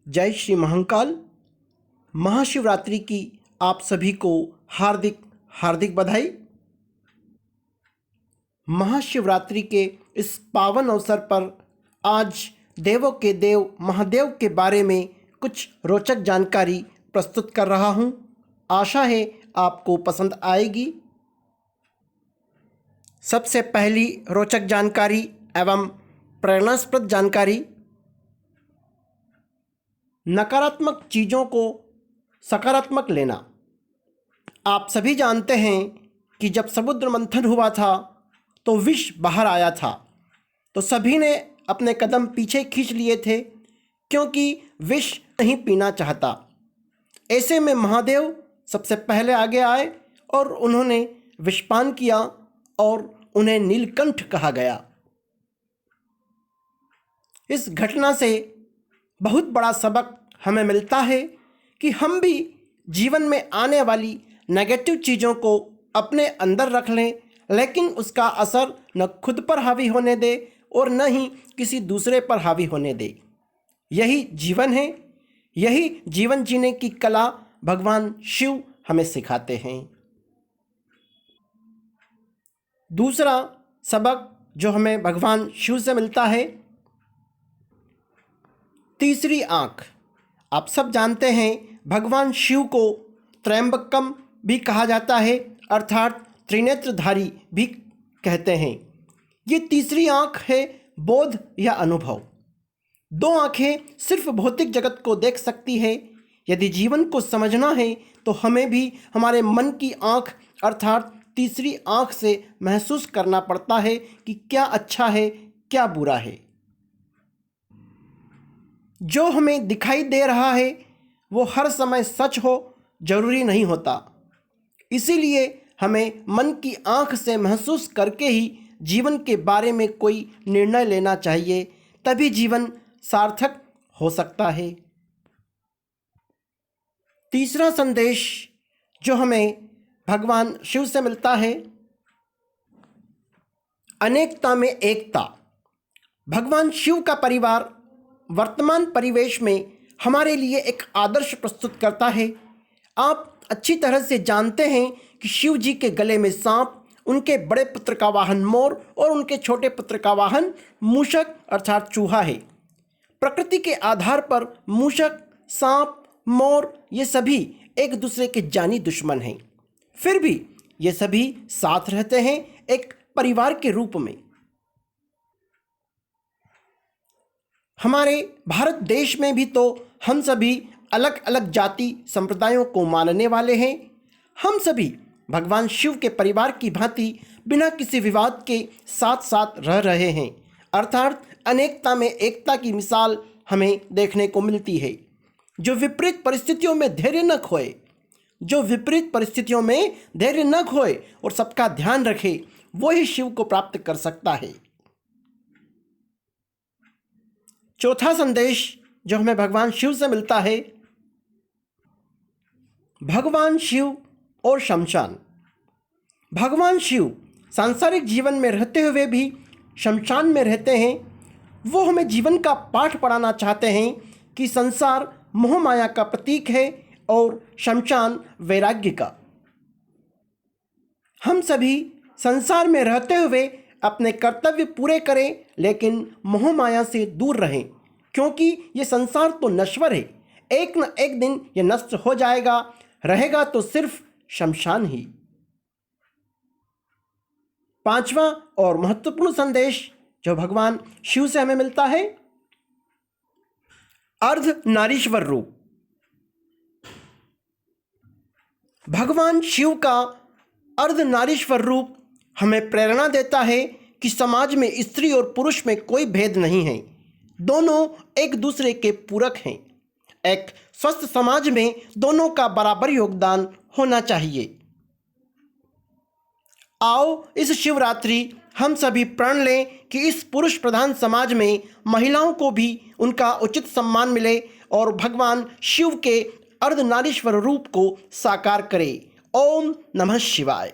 जय श्री महाकाल। महाशिवरात्रि की आप सभी को हार्दिक हार्दिक बधाई। महाशिवरात्रि के इस पावन अवसर पर आज देवों के देव महादेव के बारे में कुछ रोचक जानकारी प्रस्तुत कर रहा हूं। आशा है आपको पसंद आएगी। सबसे पहली रोचक जानकारी एवं प्रेरणास्पद जानकारी, नकारात्मक चीज़ों को सकारात्मक लेना। आप सभी जानते हैं कि जब समुद्र मंथन हुआ था तो विष बाहर आया था, तो सभी ने अपने कदम पीछे खींच लिए थे क्योंकि विष नहीं पीना चाहता। ऐसे में महादेव सबसे पहले आगे आए और उन्होंने विषपान किया और उन्हें नीलकंठ कहा गया। इस घटना से बहुत बड़ा सबक हमें मिलता है कि हम भी जीवन में आने वाली नेगेटिव चीज़ों को अपने अंदर रख लें, लेकिन उसका असर न खुद पर हावी होने दे और न ही किसी दूसरे पर हावी होने दे। यही जीवन है, यही जीवन जीने की कला भगवान शिव हमें सिखाते हैं। दूसरा सबक जो हमें भगवान शिव से मिलता है, तीसरी आँख। आप सब जानते हैं भगवान शिव को त्रयंबकम भी कहा जाता है, अर्थात त्रिनेत्रधारी भी कहते हैं। ये तीसरी आँख है बोध या अनुभव। दो आँखें सिर्फ भौतिक जगत को देख सकती है। यदि जीवन को समझना है तो हमें भी हमारे मन की आँख अर्थात तीसरी आँख से महसूस करना पड़ता है कि क्या अच्छा है, क्या बुरा है। जो हमें दिखाई दे रहा है वो हर समय सच हो जरूरी नहीं होता। इसीलिए हमें मन की आँख से महसूस करके ही जीवन के बारे में कोई निर्णय लेना चाहिए, तभी जीवन सार्थक हो सकता है। तीसरा संदेश जो हमें भगवान शिव से मिलता है, अनेकता में एकता। भगवान शिव का परिवार वर्तमान परिवेश में हमारे लिए एक आदर्श प्रस्तुत करता है। आप अच्छी तरह से जानते हैं कि शिव जी के गले में सांप, उनके बड़े पुत्र का वाहन मोर और उनके छोटे पुत्र का वाहन मूषक अर्थात चूहा है। प्रकृति के आधार पर मूषक, सांप, मोर ये सभी एक दूसरे के जानी दुश्मन हैं, फिर भी ये सभी साथ रहते हैं एक परिवार के रूप में। हमारे भारत देश में भी तो हम सभी अलग अलग जाति संप्रदायों को मानने वाले हैं। हम सभी भगवान शिव के परिवार की भांति बिना किसी विवाद के साथ साथ रह रहे हैं, अर्थात अनेकता में एकता की मिसाल हमें देखने को मिलती है। जो विपरीत परिस्थितियों में धैर्य न खोए, जो विपरीत परिस्थितियों में धैर्य न खोए और सबका ध्यान रखे, वो ही शिव को प्राप्त कर सकता है। चौथा संदेश जो हमें भगवान शिव से मिलता है, भगवान शिव और शमशान। भगवान शिव सांसारिक जीवन में रहते हुए भी शमशान में रहते हैं। वो हमें जीवन का पाठ पढ़ाना चाहते हैं कि संसार मोह माया का प्रतीक है और शमशान वैराग्य का। हम सभी संसार में रहते हुए अपने कर्तव्य पूरे करें, लेकिन मोह माया से दूर रहें, क्योंकि ये संसार तो नश्वर है। एक न एक दिन ये नष्ट हो जाएगा, रहेगा तो सिर्फ शमशान ही। पांचवा और महत्वपूर्ण संदेश जो भगवान शिव से हमें मिलता है, अर्धनारीश्वर रूप। भगवान शिव का अर्धनारीश्वर रूप हमें प्रेरणा देता है कि समाज में स्त्री और पुरुष में कोई भेद नहीं है, दोनों एक दूसरे के पूरक हैं। एक स्वस्थ समाज में दोनों का बराबर योगदान होना चाहिए। आओ इस शिवरात्रि हम सभी प्रण लें कि इस पुरुष प्रधान समाज में महिलाओं को भी उनका उचित सम्मान मिले और भगवान शिव के अर्धनारीश्वर रूप को साकार करें। ओम नमः शिवाय।